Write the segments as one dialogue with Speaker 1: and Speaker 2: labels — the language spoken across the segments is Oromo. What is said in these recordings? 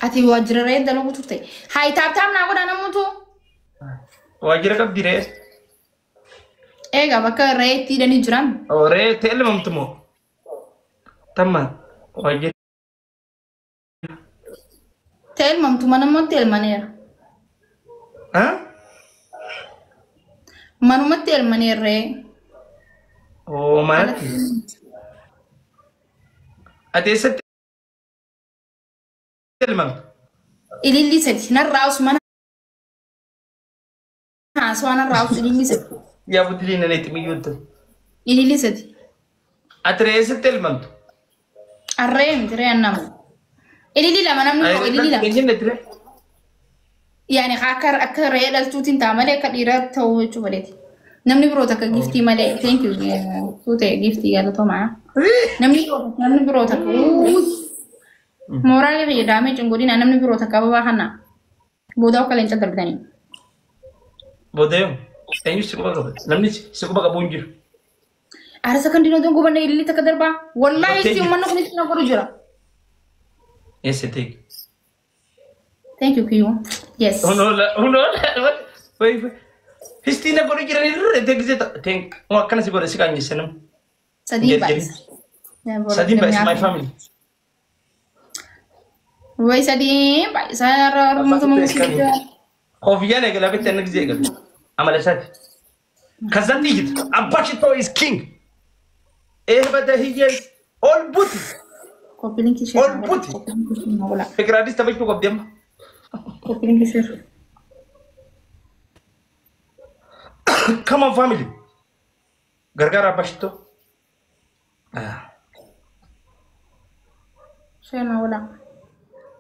Speaker 1: ati wajjira re'ee dalaguu turte hayi taaptaam naa godha namuutu
Speaker 2: wajjira qabdi re'ee
Speaker 1: eega bakka re'ee itti hidhanii jiran
Speaker 2: re'ee teelmamtu moo tamma wajjira
Speaker 1: teelmamtu manumatti elmaneera manumatti elmaneerree
Speaker 2: oo manatti adeessatti elmamtu
Speaker 1: ililli sadi narraa usman haasawaa narraa us ililli sadi
Speaker 2: yaa buddilii nan itti miyyootta
Speaker 1: ililli sadi
Speaker 2: ati re'eessatti elmamtu
Speaker 1: arree miti re'ee annamu ililli lama namni koo ililli lama yani akka re'ee dhaltuutiin taa malee akka dhiiraa ta'uu jechuu maleeti namni biroo takka giftii malee thank you tuute giftii galatomaa namni biroo takka mooraalee fayyadamee cunqurina namni biroo takka babaa kana booda akka leenca darbitanii.
Speaker 2: Booda eenyu si quba qaba namni si quba qabu hin jiru.
Speaker 1: Arsa kan dinoo don gubanne ililli takka darbaa wallaahi si uummanni kun itti naqoru jira.
Speaker 2: Yes, take.
Speaker 1: Thank you, Kiyo. Yes.
Speaker 2: Uno. Wait. Histina ko rin rin exit. Think mo kana siguro si kanya sanam.
Speaker 1: Sadiba is
Speaker 2: my family.
Speaker 1: Wai Sadiba saya rumah
Speaker 2: Kofiya ne galabe tan gize gal. Amala sat. Kazan digit. Abashito is king. Bada hiya all buti.
Speaker 1: Kopiling ki
Speaker 2: all buti. Fikradis tabay ko kabdem.
Speaker 1: Kopiling ki sir.
Speaker 2: Come on, family. Gargara Bashito.
Speaker 1: Shema wala.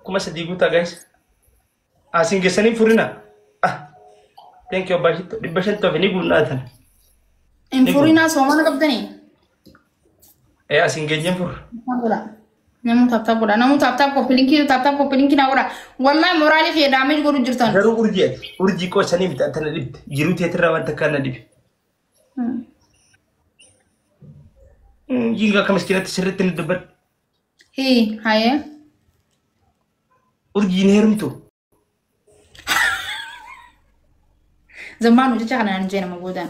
Speaker 2: Kuma sadiguta guys. Asin gesani furina. Thank you Bashito. Di Bashito veni gunatan.
Speaker 1: In furina somana kabdani.
Speaker 2: Asin genyen fur.
Speaker 1: Wala. Namu tap kopiling ki na wala. Wallahi morali fi damage goru jirtan.
Speaker 2: Garu urji ko sani bita tan dib. Jiru tetra wan takana dib. Jinga kamiskina tsirretin dubat.
Speaker 1: Hey, haye.
Speaker 2: Urji nerumtu.
Speaker 1: Zamanu jecha kana njena magodan.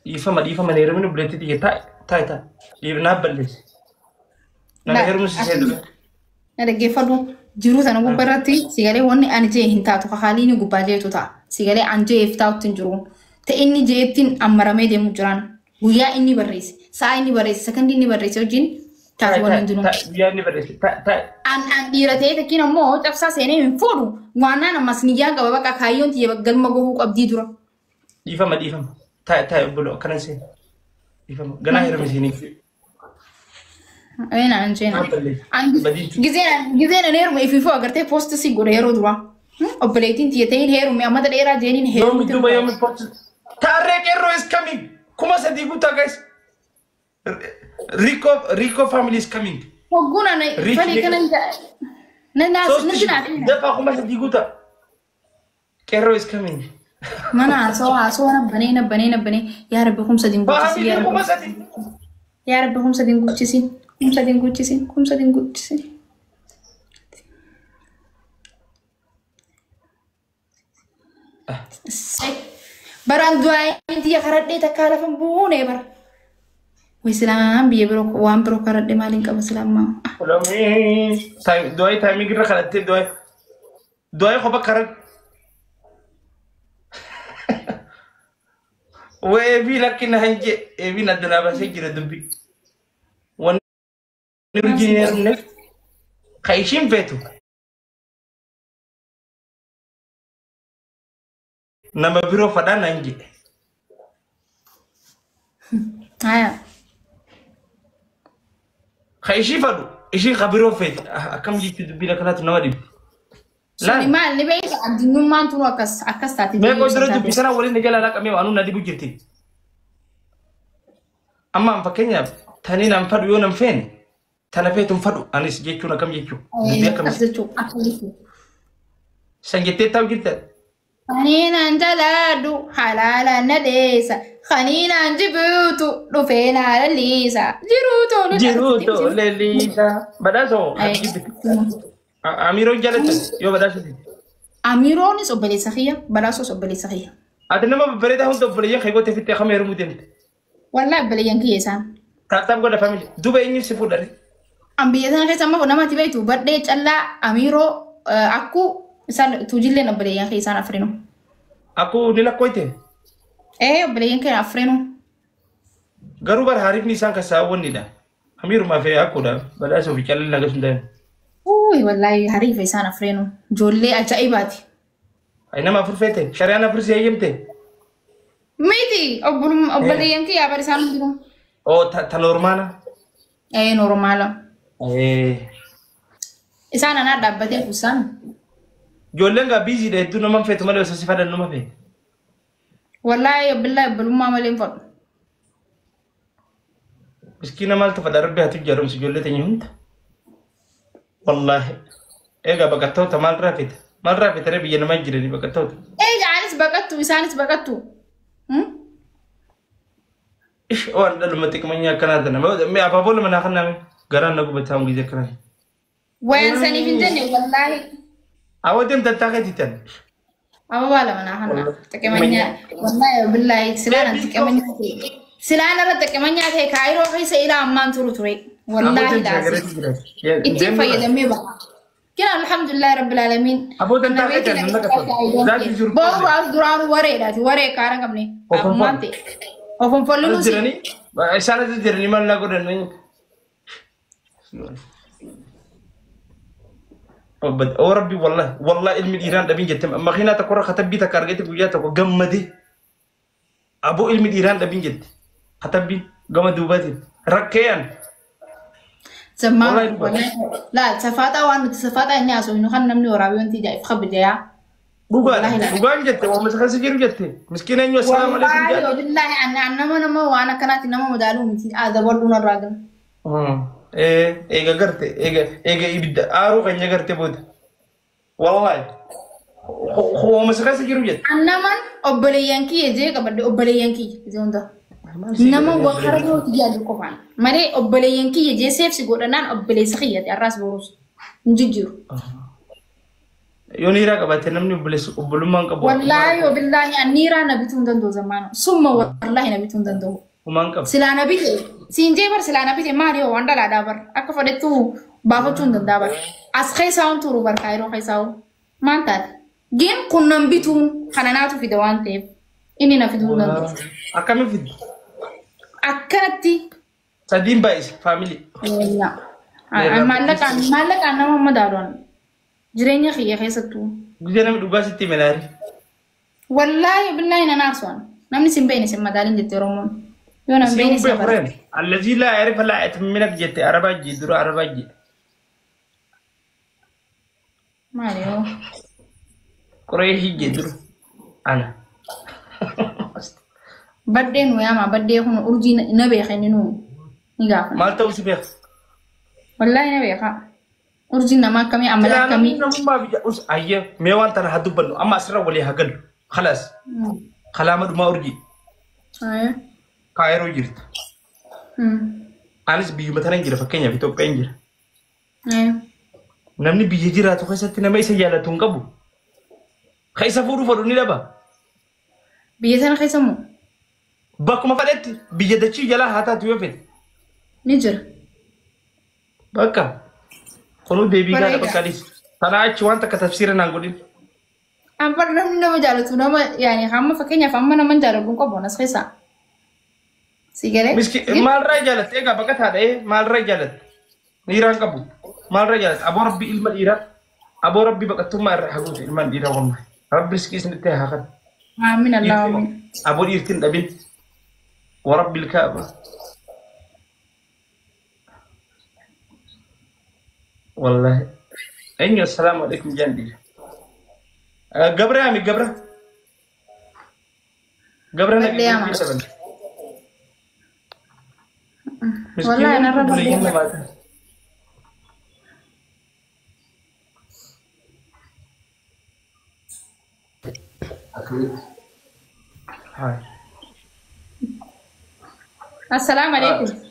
Speaker 2: Ifama nerumnu buleti ti ta. Ibna balles. Na herumu sisedu.
Speaker 1: Nada gefadu jiru sana gubarati sigale wonni anje hintatu khalini gubaje tuta. Sigale anje iftautin jiru. Ta inni jeetin amarame de mujran. Guya inni barresi. Sa inni barresi second inni barresi ojin taatu wonni dinu.
Speaker 2: Guya inni barresi.
Speaker 1: An dirate ta kina mo tafsa sene min fodu. Wana na masniya ga baba ka kayon ti galma go ku abdi dura.
Speaker 2: Ifama. Ta bulo kanan se. Ifama gana herumu sini.
Speaker 1: Aina anjena. Gizena nerum ififu agarte post sigura hero dura. Operating tietein hero me amada era jenin hero.
Speaker 2: No duba yom post. Tarek Erro is coming. Kuma sadiguta guys. Rico family is coming.
Speaker 1: Oguna na fali kana na nasina.
Speaker 2: Dafa kuma sadiguta. Erro is coming.
Speaker 1: Mana so na bane ya rabbi kum sadin gucisi ya rabbi. Ya rabbi kum sadin gucisi. Kum sadin gucisi. Baran dua dia karat dia takala pembune bar. Wislam biye bro wan bro karat dia maling ka Islam.
Speaker 2: Ulami time gira karat doi ko ba karat. We bi lakin hanje e bi na dana ba sai gira dubi. Wan engineer ne kaishin vetu. Nama biro fada nangi.
Speaker 1: Aya.
Speaker 2: Khaishi fadu. Ishi khabiro fet. Akam jitu bila kana tunawadi.
Speaker 1: La mal ni be adinu man tu akas tati.
Speaker 2: Me ko dro tu bisara wali negala la kami anu nadi bujirti. Amma am fakenya tani nam fadu yo nam fen. Tana fetum fadu anis jechu na kam jechu. Biya kam. Sangete taw girta.
Speaker 1: Khanina jaladu halala nadesa khanina jibutu dufena lisa jiruto
Speaker 2: lelisa badaso أميرو جالس يو بدأ شديد
Speaker 1: أميرونيس أبلي سخية بلاسوس أبلي سخية
Speaker 2: أدنى ما ببريده هم تبريه خيبوت في التخمة يرمودين
Speaker 1: والله أبلي ينكي يسان
Speaker 2: تاب قول فاميلي دوبا إني سيفوداري
Speaker 1: أم بيتنا كي سما فنما تبيتو بدي الله أميرو أكو إسان توجيلين أبلي ينكي إسان أفرينو
Speaker 2: أكو نلا كويته
Speaker 1: إيه أبلي ينكي أفرينو
Speaker 2: غروبر هاريف نيسان كساون نيدا أميرو ما في أكو دا بلا سو في كلام نجس ندين
Speaker 1: أوه والله هاريف إسان أفرينو جولي أجايباتي
Speaker 2: أينما فرفته شريانا فرسي أيامته
Speaker 1: ميتي أبلي ينكي يا بريسان بدو
Speaker 2: أو تنورمانا
Speaker 1: إيه نورمالا
Speaker 2: إيه
Speaker 1: إسان أنا دابتي فسان
Speaker 2: جولنغا بيزي ده دو نما فيت مالو سيفادا نما فيت
Speaker 1: والله بالله بلوما مالين فضل
Speaker 2: مسكينة مال تفدر ربي هتجرم سجولة تنيهونت والله إيه بقتو تمال رافت ربي ينما يجري بقتو
Speaker 1: إيه جالس بقتو إسانس بقتو
Speaker 2: إيش أوان لما تكمنيا كنادنا ما أبغى من آخرنا من قران نقول بتاعهم جزء كناد
Speaker 1: وين سني فينتني والله
Speaker 2: أودم تتاكد تان
Speaker 1: أبغى ولا من آخرنا تكمنيا والله بالله سلانة تكمنيا سلانة لا تكمنيا هي كايرو هي سيلا أمان تروي والله لازم إتي فايدة ميبا كنا الحمد لله رب العالمين
Speaker 2: أبو تتاكد تان
Speaker 1: بابا أصدران وري كارن كمني أمانتي أفهم فلوس
Speaker 2: جرني إسالة جرني ما لا قدرني أو ربي والله علم الإيران دبين جت ما خينا تقرأ خطبي تكارجت بوجات تقول جمدي أبو علم الإيران دبين جت خطبي جمد دوباتي ركيان
Speaker 1: زمان لا سفاتا وان سفاتا إني أسوي إنه خان نمني ورابيون تيجي يفخب جيا
Speaker 2: بوغان جت ومسخ سجير جت مسكينة إنه السلام عليكم
Speaker 1: والله بالله أنا نما وأنا كانت نما مدالو مثل هذا برضو نراجع
Speaker 2: إيه قرت إيه يبدأ أروح إني قرت بود والله هو مسخ سجير جت
Speaker 1: أنا من أبليانكي يجي كبر أبليانكي زوندا نما وخرجوا تجاه الكوفان مري أبليانكي يجي سيف سيقول أنا أبلي سخية الراس بروس نجيجير
Speaker 2: يونيرا كبات نمني بلومان كبو
Speaker 1: والله وبالله النيرا نبيتون دندو زمان ثم والله نبيتون دندو
Speaker 2: ومان كب
Speaker 1: سلا نبيت سينجي بر سلا نبيت ماريو واندا لا دابر أكفدتو بافتون دندابر أسخي ساون تورو بر كايرو خي ساون مانتات جين كنا نبيتون خناناتو في دوان تيب إني نفيدون دندو
Speaker 2: أكمل في
Speaker 1: أكنتي
Speaker 2: سدين بايس فاميلي
Speaker 1: لا مالك أنا ما دارون جريني خي خيستو
Speaker 2: جينا مدوبا ستي مناري
Speaker 1: والله بالله أنا ناسون نمني سيمبيني سيم مدالين جت رومون يونا سيمبيني
Speaker 2: سيم الذي لا يعرف لا يتمنك جت عربا جي درو عربا جي
Speaker 1: ماريو
Speaker 2: كوريه جي درو أنا
Speaker 1: بدين وياما بدي هون أرجي نبي خنينو نيجا
Speaker 2: ما توصي بيخ
Speaker 1: والله نبي خا أرجي نما كمي عملا كمي
Speaker 2: ما بيجا أس أيه ميوان تنا هدو بنو أما أسرع ولي هقل خلاص خلامة ما أرجي
Speaker 1: أيه
Speaker 2: كايرو جرت أنا بيجي مثلا جرا فكينيا في توب بينجر
Speaker 1: أيه
Speaker 2: نمني بيجي جرا تو خيسة تنا ما يسجل تونكبو خيسة فورو نيلابا
Speaker 1: بيجي تنا خيسة مو
Speaker 2: باكو ما فلت بيجي دشي جلا هاتا تويفت
Speaker 1: نجر
Speaker 2: باكا كلو ديبي كذا بكاليس أنا أشوان تكتفسير نقولين
Speaker 1: أمبر نمنا مجالس نما يعني هم فكينيا فهم نما جالبون كبونس خيسة سيجاره
Speaker 2: مسكين مال رجالت إيه كبكت هذا إيه مال رجالت نيران كبو مال رجالت أبو ربي علم الإيران أبو ربي بكتوم ما رحقوت علم الإيران والله ربي سكيس نتاه هذا
Speaker 1: آمين اللهم
Speaker 2: أبو يرتين أبين ورب الكعبة والله أيوة السلام عليكم جندي قبره يا مي قبره أنا
Speaker 1: والله أنا رب السلام عليكم